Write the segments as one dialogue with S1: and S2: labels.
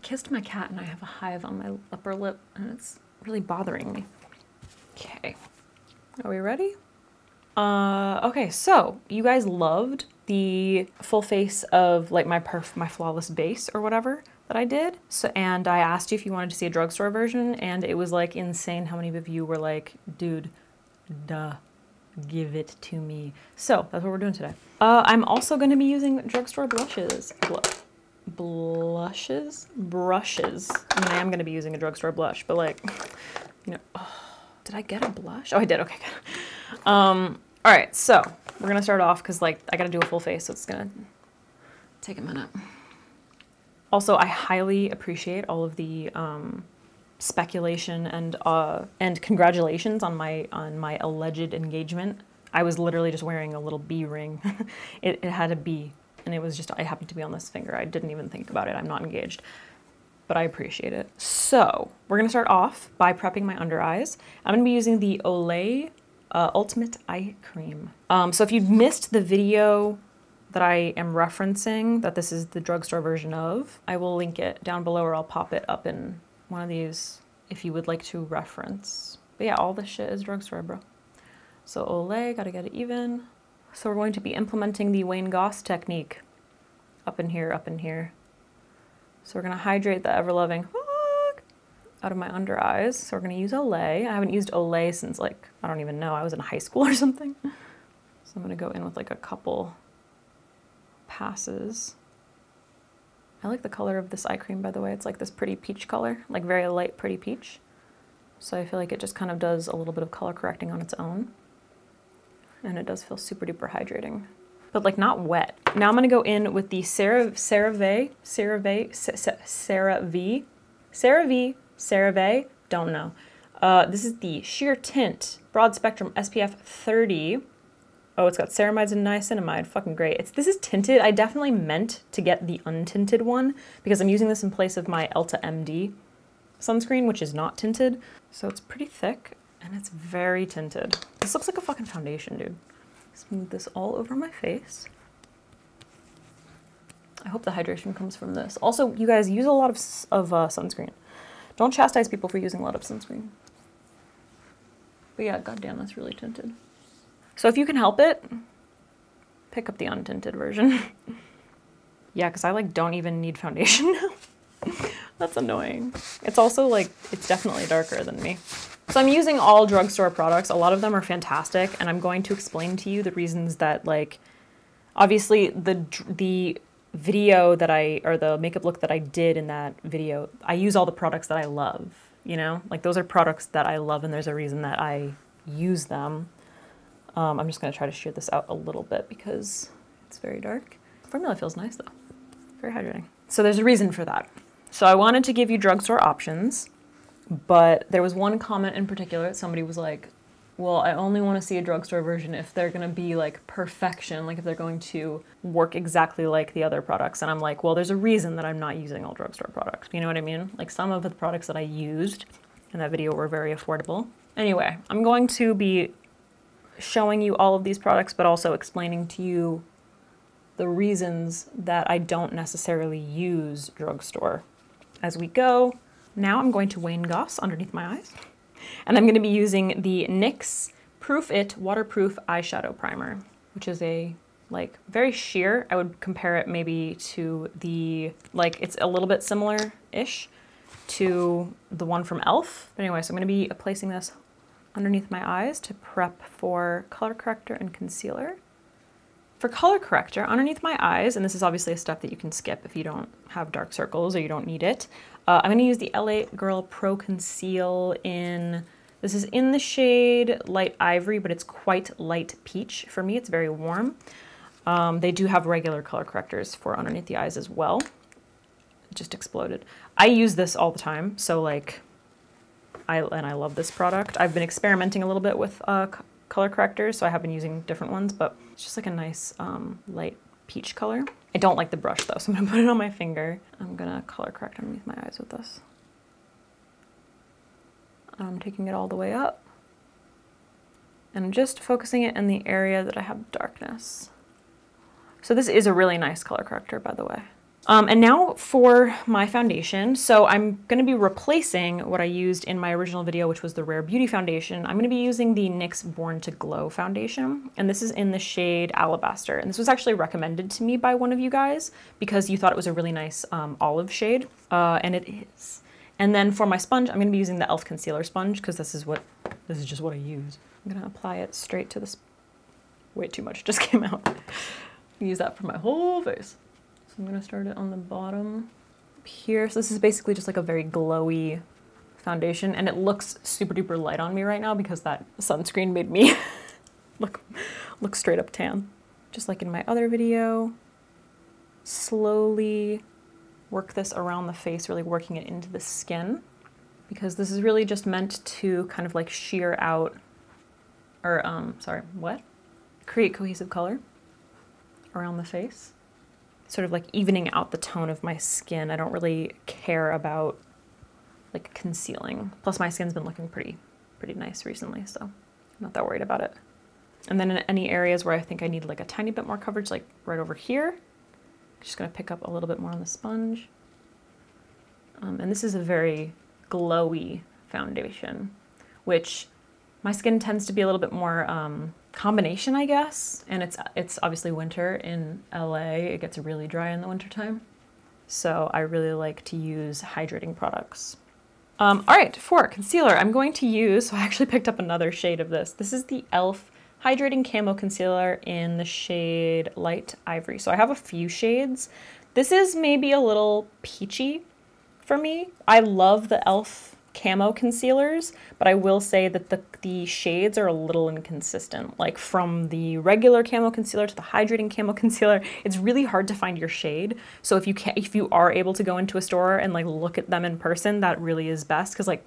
S1: kissed my cat and I have a hive on my upper lip and it's really bothering me. Okay, are we ready? Okay, so you guys loved the full face of like my flawless base or whatever that I did. So, and I asked you if you wanted to see a drugstore version, and it was like insane how many of you were like, dude, duh, give it to me. So that's what we're doing today. I'm also going to be using drugstore brushes. Brushes. I mean, I am going to be using a drugstore blush, but like, you know, oh, did I get a blush? Oh, I did. Okay, good. All right, so we're going to start off because like I got to do a full face, so it's going to take a minute. Also, I highly appreciate all of the speculation and congratulations on my alleged engagement. I was literally just wearing a little bee ring. It had a bee. And it was just, I happened to be on this finger. I didn't even think about it. I'm not engaged, but I appreciate it. So we're gonna start off by prepping my under eyes. I'm gonna be using the Olay Ultimate Eye Cream. So if you missed the video that I am referencing, that this is the drugstore version of, I will link it down below, or I'll pop it up in one of these if you would like to reference. But yeah, all this shit is drugstore, bro. So Olay, gotta get it even. So we're going to be implementing the Wayne Goss technique up in here, up in here. So we're going to hydrate the ever-loving out of my under eyes. So we're going to use Olay. I haven't used Olay since like, I don't even know, I was in high school or something. So I'm going to go in with like a couple passes. I like the color of this eye cream, by the way. It's like this pretty peach color, like very light, pretty peach. So I feel like it just kind of does a little bit of color correcting on its own. And it does feel super duper hydrating, but like not wet. Now I'm gonna go in with the CeraVe, don't know. This is the Sheer Tint Broad Spectrum SPF 30. Oh, it's got ceramides and niacinamide, fucking great. This is tinted. I definitely meant to get the untinted one because I'm using this in place of my Elta MD sunscreen, which is not tinted. So it's pretty thick. And it's very tinted. This looks like a fucking foundation, dude. Smooth this all over my face. I hope the hydration comes from this. Also, you guys use a lot of sunscreen. Don't chastise people for using a lot of sunscreen. But yeah, goddamn, that's really tinted. So if you can help it, pick up the untinted version. Yeah, because I like don't even need foundation now. That's annoying. It's also like, it's definitely darker than me. So I'm using all drugstore products. A lot of them are fantastic, and I'm going to explain to you the reasons that, like, obviously the video that or the makeup look that I did in that video, I use all the products that I love, you know? Like, those are products that I love, and there's a reason that I use them. I'm just gonna try to sheer this out a little bit because it's very dark. The formula feels nice though, very hydrating. So there's a reason for that. So I wanted to give you drugstore options, but there was one comment in particular that somebody was like, well, I only want to see a drugstore version if they're going to be like perfection, like if they're going to work exactly like the other products. And I'm like, well, there's a reason that I'm not using all drugstore products. You know what I mean? Like some of the products that I used in that video were very affordable. Anyway, I'm going to be showing you all of these products, but also explaining to you the reasons that I don't necessarily use drugstore as we go. Now I'm going to Wayne Goss underneath my eyes, and I'm going to be using the NYX Proof It Waterproof Eyeshadow Primer, which is a like very sheer. I would compare it maybe to the, like it's a little bit similar-ish to the one from e.l.f. But anyway, so I'm going to be placing this underneath my eyes to prep for color corrector and concealer. For color corrector, underneath my eyes, and this is obviously a step that you can skip if you don't have dark circles or you don't need it, I'm going to use the LA Girl Pro Conceal in, this is in the shade Light Ivory, but it's quite light peach. For me, it's very warm. They do have regular color correctors for underneath the eyes as well. It just exploded. I use this all the time, so like, I love this product. I've been experimenting a little bit with color correctors, so I have been using different ones, but it's just like a nice light peach color. I don't like the brush though, so I'm gonna put it on my finger. I'm gonna color correct underneath my eyes with this. I'm taking it all the way up. And I'm just focusing it in the area that I have darkness. So this is a really nice color corrector, by the way. And now for my foundation. So I'm going to be replacing what I used in my original video, which was the Rare Beauty foundation. I'm going to be using the NYX Born to Glow foundation, and this is in the shade Alabaster. And this was actually recommended to me by one of you guys because you thought it was a really nice olive shade, and it is. And then for my sponge, I'm going to be using the e.l.f. concealer sponge because this is just what I use. I'm going to apply it straight to this. Way too much just came out. Use that for my whole face. So I'm gonna start it on the bottom here. So this is basically just like a very glowy foundation, and it looks super duper light on me right now because that sunscreen made me look straight up tan. Just like in my other video, slowly work this around the face, really working it into the skin, because this is really just meant to kind of like sheer out, or create cohesive color around the face. Sort of like evening out the tone of my skin. I don't really care about like concealing. Plus my skin's been looking pretty nice recently, so I'm not that worried about it. And then in any areas where I think I need like a tiny bit more coverage, like right over here, I'm just gonna pick up a little bit more on the sponge. And this is a very glowy foundation, which my skin tends to be a little bit more combination, I guess. And it's obviously winter in LA. It gets really dry in the wintertime. So I really like to use hydrating products. All right, for concealer, I'm going to use, so I actually picked up another shade of this. This is the e.l.f. Hydrating Camo Concealer in the shade Light Ivory. So I have a few shades. This is maybe a little peachy for me. I love the e.l.f. Camo concealers, but I will say that the shades are a little inconsistent. Like from the regular camo concealer to the hydrating camo concealer, it's really hard to find your shade. So if you are able to go into a store and like look at them in person, that really is best, because like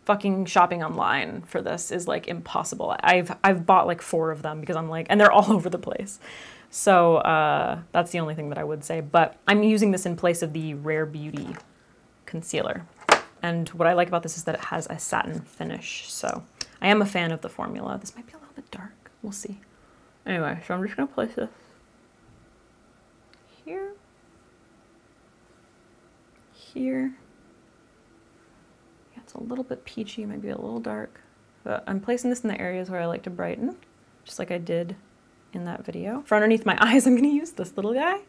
S1: fucking shopping online for this is like impossible. I've bought like 4 of them because I'm like, and they're all over the place. So that's the only thing that I would say, but I'm using this in place of the Rare Beauty concealer. And what I like about this is that it has a satin finish. So I am a fan of the formula. This might be a little bit dark. We'll see. Anyway, so I'm just going to place this here, here. Yeah, it's a little bit peachy, maybe a little dark. But I'm placing this in the areas where I like to brighten, just like I did in that video. For underneath my eyes, I'm going to use this little guy,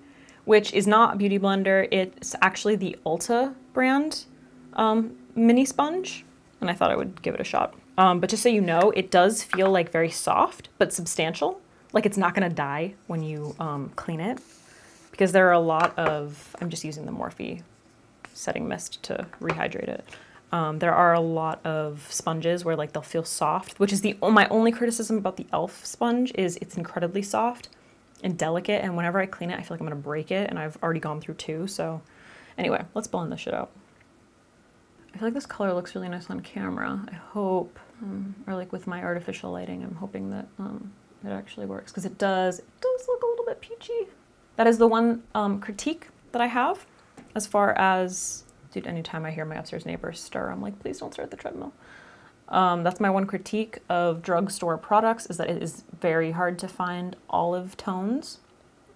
S1: which is not a Beauty Blender. It's actually the Ulta brand mini sponge, and I thought I would give it a shot. But just so you know, it does feel like very soft but substantial. Like it's not gonna die when you clean it, because there are a lot of, I'm just using the Morphe setting mist to rehydrate it. There are a lot of sponges where like they'll feel soft, which is my only criticism about the e.l.f. sponge is it's incredibly soft and delicate, and whenever I clean it, I feel like I'm gonna break it, and I've already gone through 2, so anyway, let's blend this shit out. I feel like this color looks really nice on camera. I hope, or like with my artificial lighting, I'm hoping that it actually works, because it does look a little bit peachy. That is the one critique that I have, as far as, dude, anytime I hear my upstairs neighbors stir, I'm like, please don't start the treadmill. That's my one critique of drugstore products, is that it is very hard to find olive tones,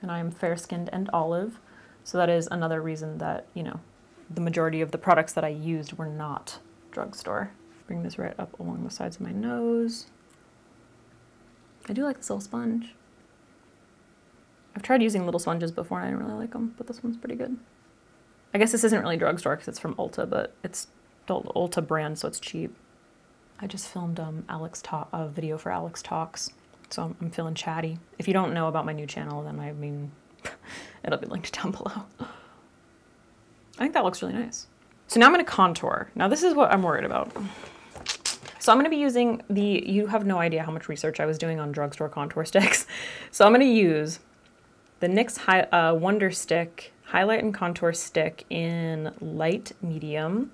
S1: and I am fair-skinned and olive, so that is another reason that, you know, the majority of the products that I used were not drugstore. Bring this right up along the sides of my nose. I do like this little sponge. I've tried using little sponges before and I didn't really like them, but this one's pretty good. I guess this isn't really drugstore because it's from Ulta, but it's the Ulta brand, so it's cheap. I just filmed a video for Alex Talks, so I'm feeling chatty. If you don't know about my new channel, then I mean, it'll be linked down below. I think that looks really nice. So now I'm gonna contour. Now this is what I'm worried about. So I'm gonna be using you have no idea how much research I was doing on drugstore contour sticks. So I'm gonna use the NYX Wonder Stick Highlight and Contour Stick in light medium.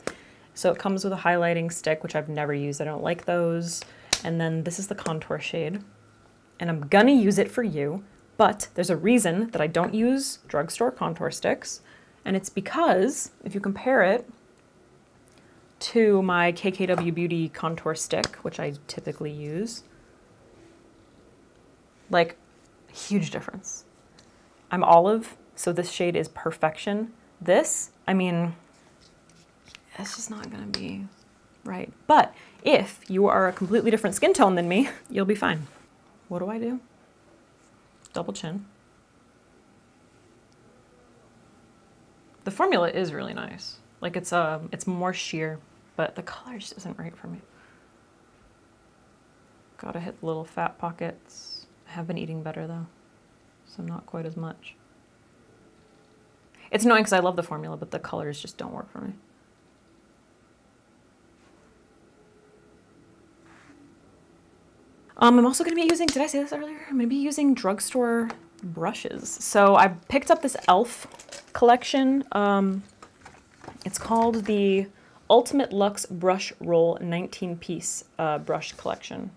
S1: So it comes with a highlighting stick, which I've never used. I don't like those. And then this is the contour shade. And I'm gonna use it for you, but there's a reason that I don't use drugstore contour sticks. And it's because if you compare it to my KKW Beauty contour stick, which I typically use, like, huge difference. I'm olive So this shade is Perfection. This, I mean, it's just not gonna be right. But if you are a completely different skin tone than me, you'll be fine. What do I do? Double chin. The formula is really nice. Like it's more sheer, but the color just isn't right for me. Gotta hit the little fat pockets. I have been eating better though, so not quite as much. It's annoying because I love the formula, but the colors just don't work for me. I'm also going to be using, did I say this earlier? I'm going to be using Drugstore Brushes. So I picked up this e.l.f. collection. It's called the Ultimate Luxe Brush Roll 19-piece brush collection.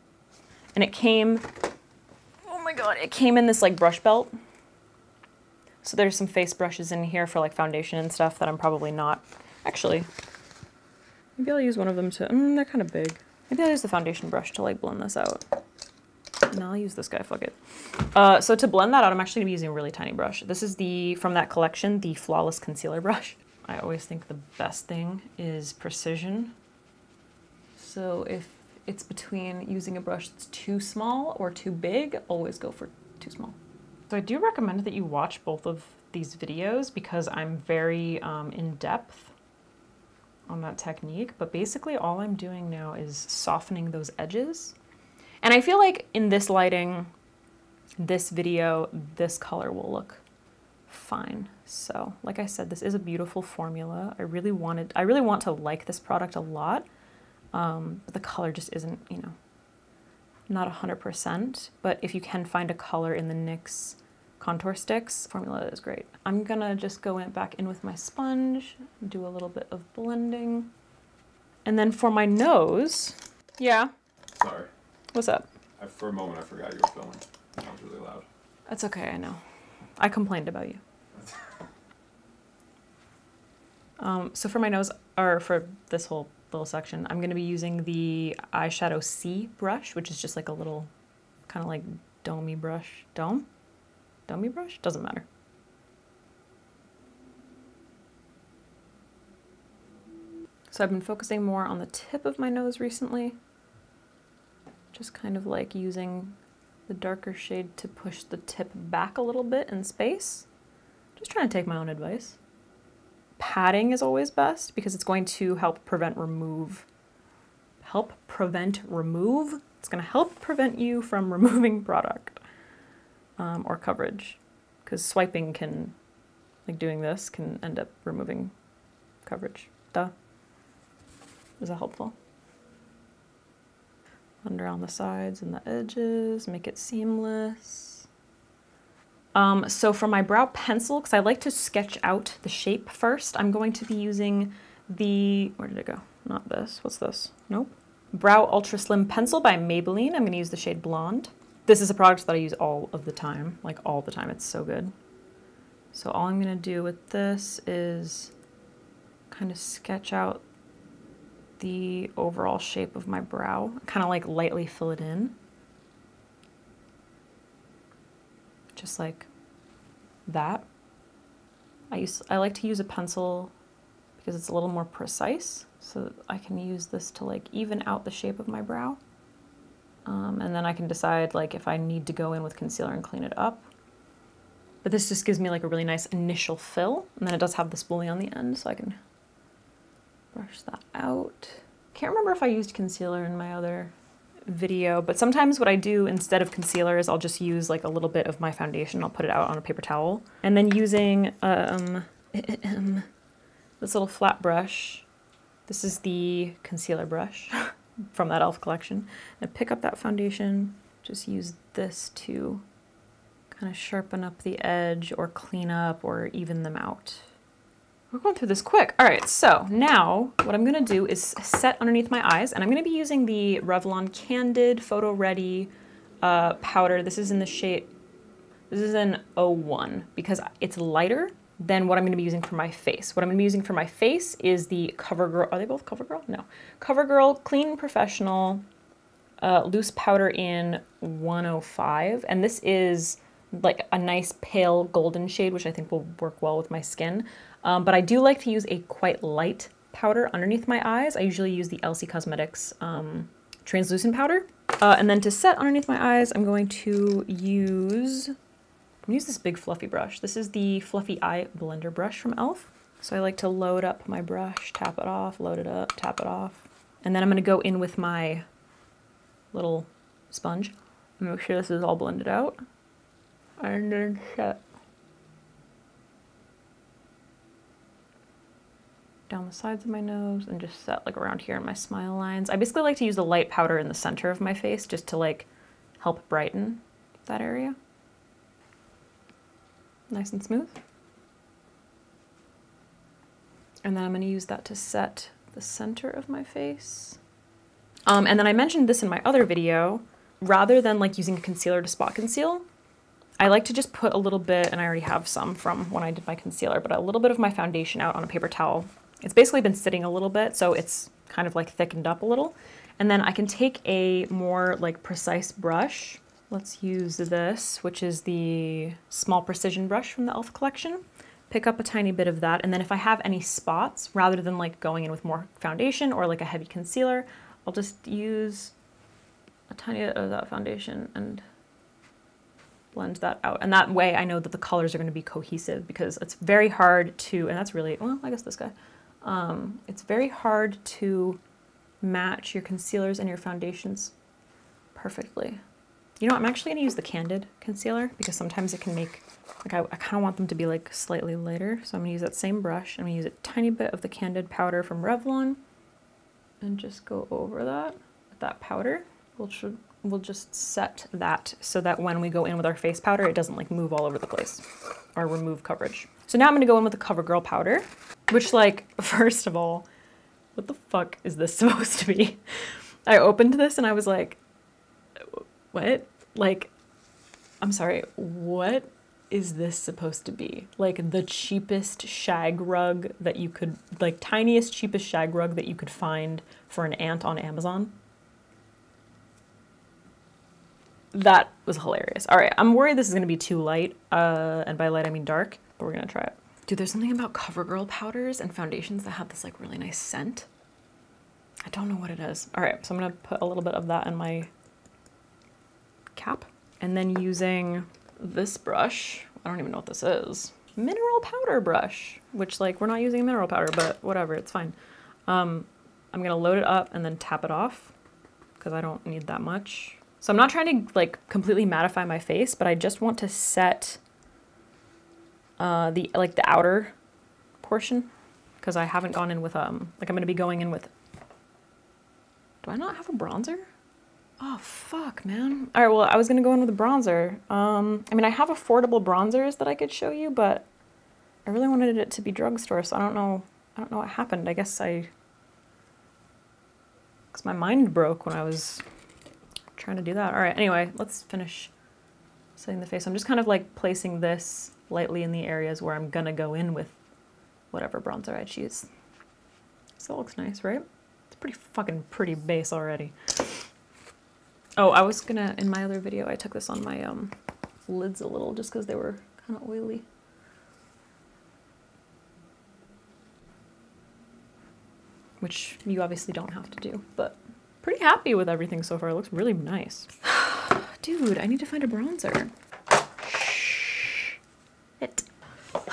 S1: And it came, oh my god, it came in this like brush belt. So there's some face brushes in here for like foundation and stuff that I'm probably not, actually, maybe I'll use one of them to, they're kind of big. Maybe I'll use the foundation brush to like blend this out. No, I'll use this guy, fuck it. So to blend that out, I'm actually gonna be using a really tiny brush. This is from that collection, the Flawless Concealer Brush. I always think the best thing is precision. So if it's between using a brush that's too small or too big, always go for too small. So I do recommend that you watch both of these videos because I'm very in depth on that technique, but basically all I'm doing now is softening those edges. And I feel like in this lighting, this video, this color will look fine. So like I said, this is a beautiful formula. I really want to like this product a lot, but the color just isn't, you know, not 100%, but if you can find a color in the NYX contour sticks, formula is great. I'm gonna just go back in with my sponge, do a little bit of blending. And then for my nose, yeah.
S2: Sorry.
S1: What's up?
S2: For a moment I forgot you were filming. That was really loud.
S1: That's okay, I know. I complained about you. So for my nose, or for this whole little section, I'm gonna be using the Eyeshadow C brush, which is just like a little kind of like domey brush. Domey brush? Doesn't matter. So I've been focusing more on the tip of my nose recently. Just kind of like using the darker shade to push the tip back a little bit in space. Just trying to take my own advice. Patting is always best because it's going to help prevent remove. It's going to help prevent you from removing product or coverage, because swiping can, like doing this, can end up removing coverage. Duh. Is that helpful? Blend around the sides and the edges, make it seamless. So for my brow pencil, because I like to sketch out the shape first, I'm going to be using the, where did it go? Not this, what's this? Nope. Brow Ultra Slim Pencil by Maybelline. I'm gonna use the shade Blonde. This is a product that I use all of the time, like all the time, it's so good. So all I'm gonna do with this is kind of sketch out the overall shape of my brow, kind of like lightly fill it in. Just like that. I like to use a pencil because it's a little more precise, so that I can use this to like even out the shape of my brow. And then I can decide like if I need to go in with concealer and clean it up. But this just gives me like a really nice initial fill, and then it does have the spoolie on the end, so I can brush that out. Can't remember if I used concealer in my other video, but sometimes what I do instead of concealer is I'll just use like a little bit of my foundation. I'll put it out on a paper towel, and then using this little flat brush. This is the concealer brush from that e.l.f. collection. And pick up that foundation, just use this to kind of sharpen up the edge or clean up or even them out. We're going through this quick. All right, so now what I'm gonna do is set underneath my eyes, and I'm gonna be using the Revlon Candid Photo Ready powder. This is in the shade, this is in 01 because it's lighter than what I'm gonna be using for my face. What I'm gonna be using for my face is the Covergirl, are they both Covergirl? No. Covergirl Clean Professional Loose Powder in 105, and this is like a nice pale golden shade, which I think will work well with my skin. But I do like to use a quite light powder underneath my eyes. I usually use the Elsie Cosmetics translucent powder. And then to set underneath my eyes, I'm going to use this big fluffy brush. This is the Fluffy Eye Blender brush from e.l.f. So I like to load up my brush, tap it off, load it up, tap it off. And then I'm gonna go in with my little sponge and make sure this is all blended out. And then set down the sides of my nose and just set like around here in my smile lines. I basically like to use the light powder in the center of my face just to like help brighten that area. Nice and smooth. And then I'm gonna use that to set the center of my face. And then I mentioned this in my other video, rather than like using a concealer to spot conceal, I like to just put a little bit, and I already have some from when I did my concealer, but a little bit of my foundation out on a paper towel. It's basically been sitting a little bit, so it's kind of like thickened up a little. And then I can take a more like precise brush. Let's use this, which is the Small Precision brush from the e.l.f. collection. Pick up a tiny bit of that, and then if I have any spots, rather than like going in with more foundation or like a heavy concealer, I'll just use a tiny bit of that foundation and blend that out. And that way I know that the colors are going to be cohesive, because it's very hard to, and that's really, well, I guess this guy, it's very hard to match your concealers and your foundations perfectly. You know, I'm actually going to use the Candid concealer because sometimes it can make, like I kind of want them to be like slightly lighter. So I'm going to use that same brush. I'm going to use a tiny bit of the Candid powder from Revlon and just go over that with that powder. We'll just set that so that when we go in with our face powder, it doesn't like move all over the place or remove coverage. So now I'm going to go in with the Covergirl powder, which, like, first of all, what the fuck is this supposed to be? I opened this and I was like, what? Like, I'm sorry, what is this supposed to be? Like the cheapest shag rug that you could, like tiniest, cheapest shag rug that you could find for an ant on Amazon? That was hilarious. All right, I'm worried this is gonna be too light, and by light I mean dark, but we're gonna try it. Dude, there's something about CoverGirl powders and foundations that have this like really nice scent. I don't know what it is. All right, so I'm gonna put a little bit of that in my cap, and then using this brush, I don't even know what this is, mineral powder brush, which like we're not using mineral powder, but whatever, it's fine. I'm gonna load it up and then tap it off because I don't need that much. So I'm not trying to like completely mattify my face, but I just want to set the outer portion, because I haven't gone in with like I'm gonna be going in with, do I not have a bronzer? Oh, fuck, man. All right, well, I was going to go in with a bronzer. I mean, I have affordable bronzers that I could show you, but I really wanted it to be drugstore, so I don't know what happened. I guess because my mind broke when I was trying to do that. All right, anyway, let's finish setting the face. I'm just kind of like placing this lightly in the areas where I'm going to go in with whatever bronzer I choose. So it looks nice, right? It's pretty fucking pretty base already. Oh, I was gonna, in my other video, I took this on my lids a little just because they were kind of oily. Which you obviously don't have to do, but pretty happy with everything so far. It looks really nice. Dude, I need to find a bronzer. Shit.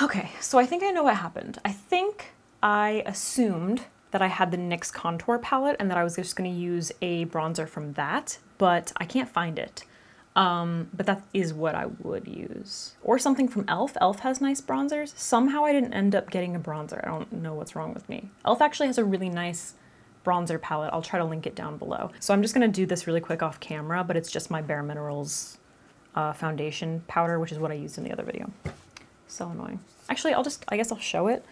S1: Okay, so I think I know what happened. I think I assumed that I had the NYX contour palette and that I was just gonna use a bronzer from that, but I can't find it. But that is what I would use. Or something from e.l.f. e.l.f. has nice bronzers. Somehow I didn't end up getting a bronzer. I don't know what's wrong with me. e.l.f. actually has a really nice bronzer palette. I'll try to link it down below. So I'm just gonna do this really quick off camera, but it's just my Bare Minerals foundation powder, which is what I used in the other video. So annoying. Actually, I guess I'll show it.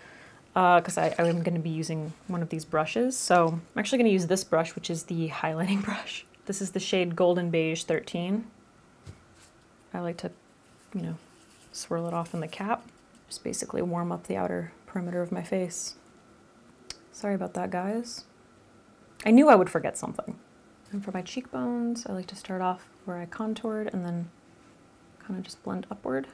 S1: Because I'm going to be using one of these brushes. So I'm actually going to use this brush, which is the highlighting brush. This is the shade Golden Beige 13. I like to, you know, swirl it off in the cap. Just basically warm up the outer perimeter of my face. Sorry about that, guys. I knew I would forget something. And for my cheekbones, I like to start off where I contoured and then kind of just blend upward.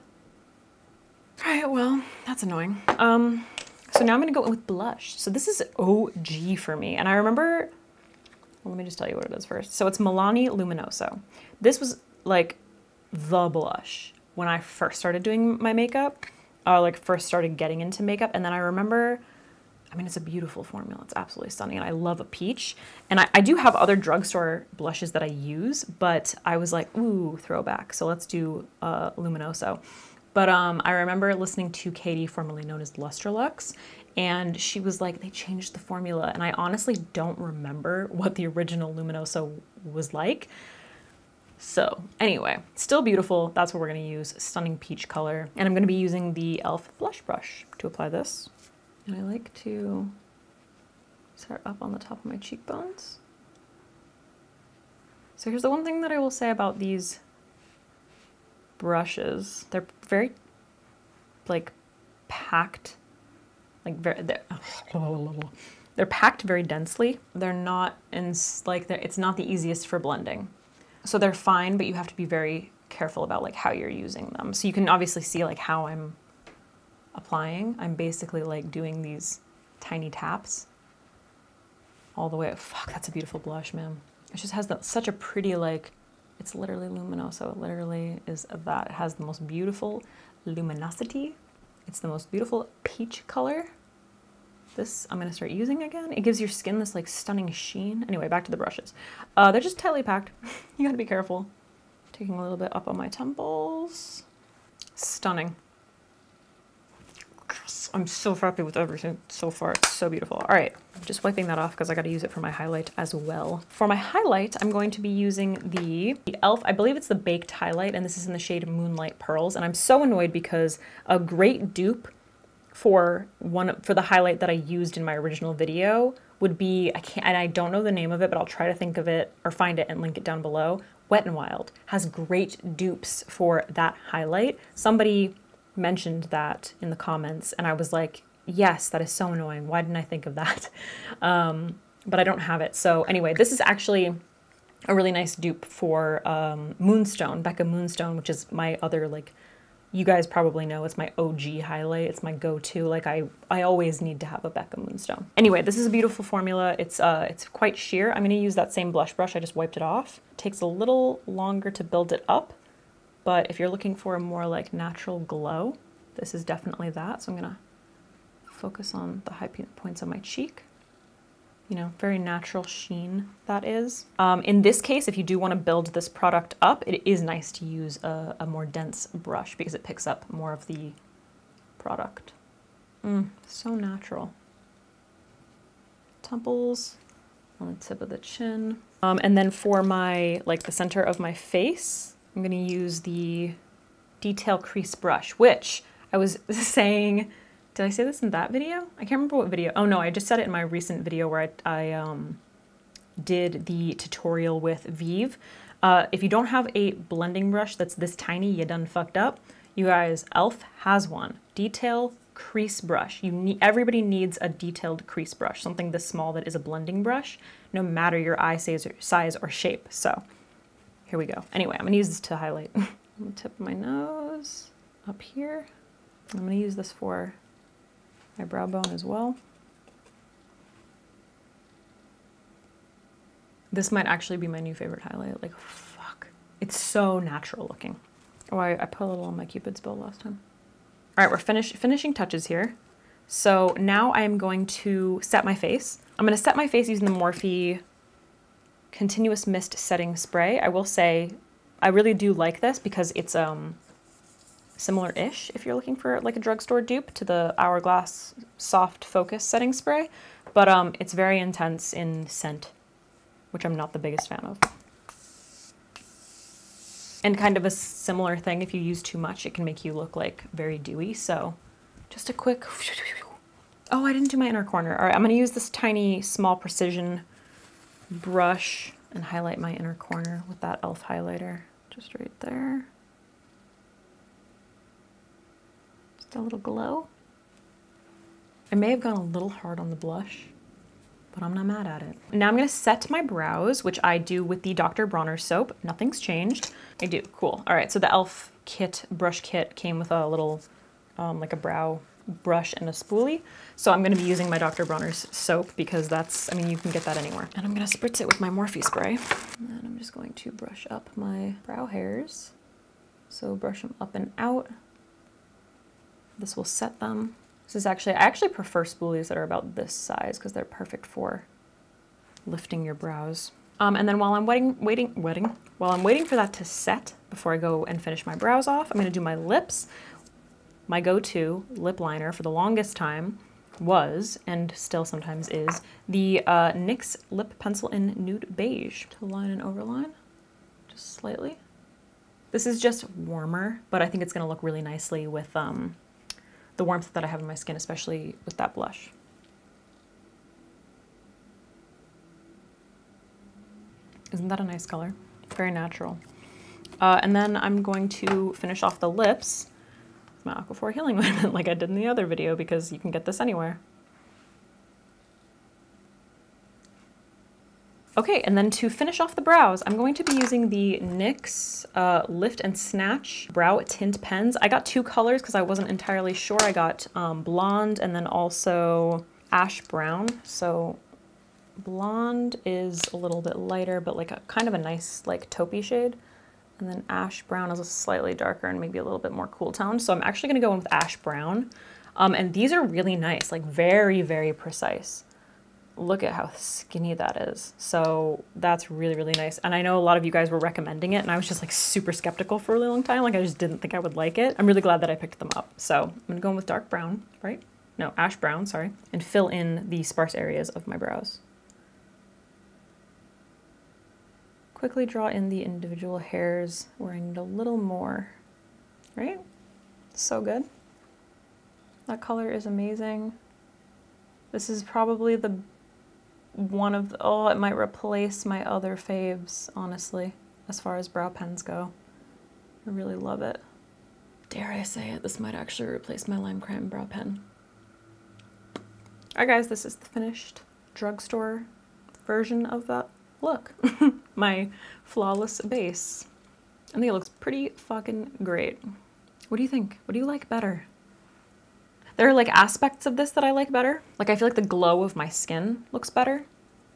S1: All right, well, that's annoying. So now I'm gonna go in with blush. So this is OG for me. And I remember, well, let me just tell you what it is first. So it's Milani Luminoso. This was like the blush when I first started doing my makeup, or like first started getting into makeup. And then I remember, I mean, it's a beautiful formula. It's absolutely stunning. And I love a peach. And I do have other drugstore blushes that I use, but I was like, ooh, throwback. So let's do Luminoso. But I remember listening to Katie, formerly known as Lustrelux, and she was like, they changed the formula. And I honestly don't remember what the original Luminoso was like. So anyway, still beautiful. That's what we're gonna use. Stunning peach color. And I'm gonna be using the e.l.f. blush brush to apply this. And I like to start up on the top of my cheekbones. So here's the one thing that I will say about these brushes. They're very like packed, like they're packed very densely. They're not in like, it's not the easiest for blending. So they're fine, but you have to be very careful about like how you're using them. So you can obviously see like how I'm applying. I'm basically like doing these tiny taps all the way. Fuck, that's a beautiful blush, man. It just has such a pretty, like, it's literally luminoso. It literally is that. It has the most beautiful luminosity. It's the most beautiful peach color. This I'm gonna start using again. It gives your skin this like stunning sheen. Anyway, back to the brushes. They're just tightly packed. You gotta be careful. Taking a little bit up on my temples. Stunning. I'm so happy with everything so far. It's so beautiful. All right, I'm just wiping that off because I got to use it for my highlight as well. For my highlight, I'm going to be using the e.l.f. I believe it's the Baked Highlight, and this is in the shade Moonlight Pearls. And I'm so annoyed because a great dupe for the highlight that I used in my original video would be, I don't know the name of it, but I'll try to think of it or find it and link it down below. Wet n Wild has great dupes for that highlight. Somebody mentioned that in the comments and I was like, yes, that is so annoying. Why didn't I think of that? But I don't have it. So anyway, this is actually a really nice dupe for Moonstone, Becca Moonstone, which is my other, like, you guys probably know it's my OG highlight. It's my go-to. Like I always need to have a Becca Moonstone. Anyway, this is a beautiful formula. It's quite sheer. I'm gonna use that same blush brush. I just wiped it off. It takes a little longer to build it up, but if you're looking for a more like natural glow, this is definitely that. So I'm gonna focus on the high points on my cheek. You know, very natural sheen that is. In this case, if you do want to build this product up, it is nice to use a more dense brush because it picks up more of the product. So natural. Temples, on the tip of the chin. And then for my, like the center of my face, I'm gonna use the Detail Crease brush, which I was saying, did I say this in that video? I can't remember what video. Oh no, I just said it in my recent video where I did the tutorial with Vive. If you don't have a blending brush that's this tiny, you done fucked up. You guys, e.l.f. has one. Detail Crease brush. Everybody needs a detailed crease brush, something this small that is a blending brush, no matter your eye size or shape. So here we go. Anyway, I'm gonna use this to highlight. On the tip of my nose, up here. I'm gonna use this for my brow bone as well. This might actually be my new favorite highlight. Like, fuck. It's so natural looking. Oh, I put a little on my Cupid's bow last time. All right, we're finishing touches here. So now I am going to set my face. I'm gonna set my face using the Morphe Continuous Mist Setting Spray. I will say, I really do like this because it's similar-ish if you're looking for like a drugstore dupe to the Hourglass Soft Focus Setting Spray, but it's very intense in scent, which I'm not the biggest fan of. And kind of a similar thing, if you use too much, it can make you look like very dewy, so just a quick, oh, I didn't do my inner corner. All right, I'm gonna use this tiny, small precision brush and highlight my inner corner with that e.l.f. highlighter, just right there. Just a little glow. I may have gone a little hard on the blush, but I'm not mad at it. Now I'm gonna set my brows, which I do with the Dr. Bronner soap. Nothing's changed. I do, cool. All right, so the e.l.f. kit, brush kit, came with a little, like a brow brush and a spoolie. So I'm gonna be using my Dr. Bronner's soap because that's, I mean, you can get that anywhere. And I'm gonna spritz it with my Morphe spray. And then I'm just going to brush up my brow hairs. So brush them up and out. This will set them. This is actually, I actually prefer spoolies that are about this size because they're perfect for lifting your brows. And then while I'm waiting for that to set before I go and finish my brows off, I'm gonna do my lips. My go-to lip liner for the longest time was, and still sometimes is, the NYX Lip Pencil in Nude Beige. To line and overline, just slightly. This is just warmer, but I think it's gonna look really nicely with the warmth that I have in my skin, especially with that blush. Isn't that a nice color? Very natural. And then I'm going to finish off the lips with my Aquaphor Healing Ointment like I did in the other video because you can get this anywhere. Okay, and then to finish off the brows, I'm going to be using the NYX Lift and Snatch Brow Tint Pens. I got two colors because I wasn't entirely sure. I got blonde and then also ash brown. So blonde is a little bit lighter, but like a kind of a nice like taupey shade. And then ash brown is a slightly darker and maybe a little bit more cool toned. So I'm actually gonna go in with ash brown. And these are really nice, like very, very precise. Look at how skinny that is. So that's really, really nice. And I know a lot of you guys were recommending it and I was just like super skeptical for a really long time. Like I just didn't think I would like it. I'm really glad that I picked them up. So I'm gonna go in with dark brown, right? No, ash brown, sorry. And fill in the sparse areas of my brows. Quickly draw in the individual hairs where I need a little more, right? So good. That color is amazing. This is probably the one of the, oh, it might replace my other faves, honestly, as far as brow pens go. I really love it. Dare I say it, this might actually replace my Lime Crime brow pen. All right, guys, this is the finished drugstore version of that look. My flawless base. I think it looks pretty fucking great. What do you think? What do you like better? There are like aspects of this that I like better. Like I feel like the glow of my skin looks better.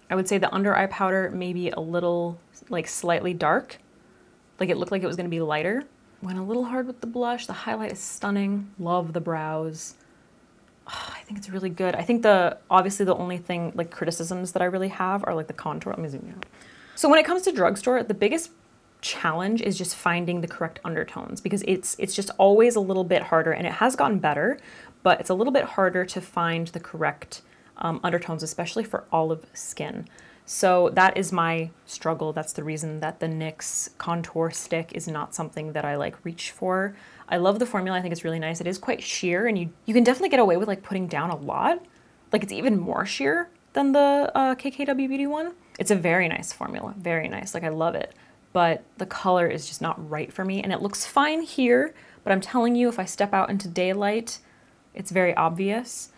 S1: I would say the under eye powder maybe a little like slightly dark. Like it looked like it was gonna be lighter. Went a little hard with the blush. The highlight is stunning. Love the brows. Oh, I think it's really good. I think obviously the only thing like criticisms that I really have are like the contour. Let me zoom out. So when it comes to drugstore, the biggest challenge is just finding the correct undertones because it's just always a little bit harder, and it has gotten better, but it's a little bit harder to find the correct undertones, especially for olive skin. So that is my struggle. That's the reason that the NYX contour stick is not something that I like reach for. I love the formula. I think it's really nice. It is quite sheer, and you can definitely get away with like putting down a lot. Like it's even more sheer than the KKW Beauty one. It's a very nice formula, very nice. Like I love it, but the color is just not right for me, and it looks fine here, but I'm telling you, if I step out into daylight, it's very obvious,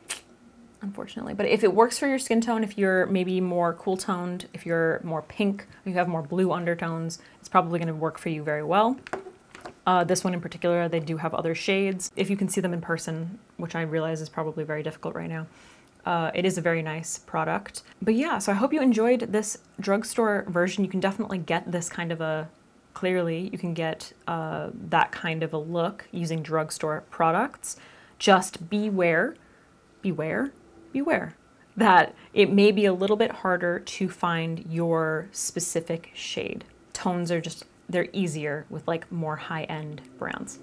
S1: unfortunately. But if it works for your skin tone, if you're maybe more cool toned, if you're more pink, you have more blue undertones, it's probably gonna work for you very well. This one in particular, they do have other shades. If you can see them in person, which I realize is probably very difficult right now, it is a very nice product. But yeah, so I hope you enjoyed this drugstore version. You can definitely get this kind of a, clearly you can get that kind of a look using drugstore products. Just beware that it may be a little bit harder to find your specific shade. Tones are just, they're easier with like more high-end brands.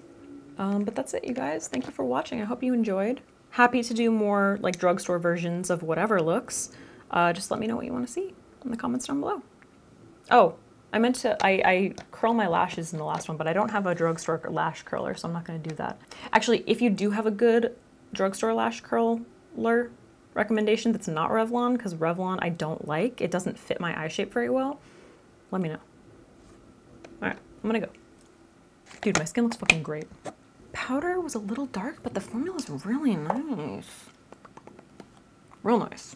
S1: But that's it, you guys. Thank you for watching. I hope you enjoyed. Happy to do more like drugstore versions of whatever looks. Just let me know what you want to see in the comments down below. Oh, I meant to, I curl my lashes in the last one, but I don't have a drugstore lash curler, so I'm not going to do that. Actually, if you do have a good drugstore lash curler recommendation that's not Revlon, because Revlon I don't like, it doesn't fit my eye shape very well, let me know. All right, I'm gonna go. Dude, my skin looks fucking great. Powder was a little dark, but the formula is really nice. Real nice.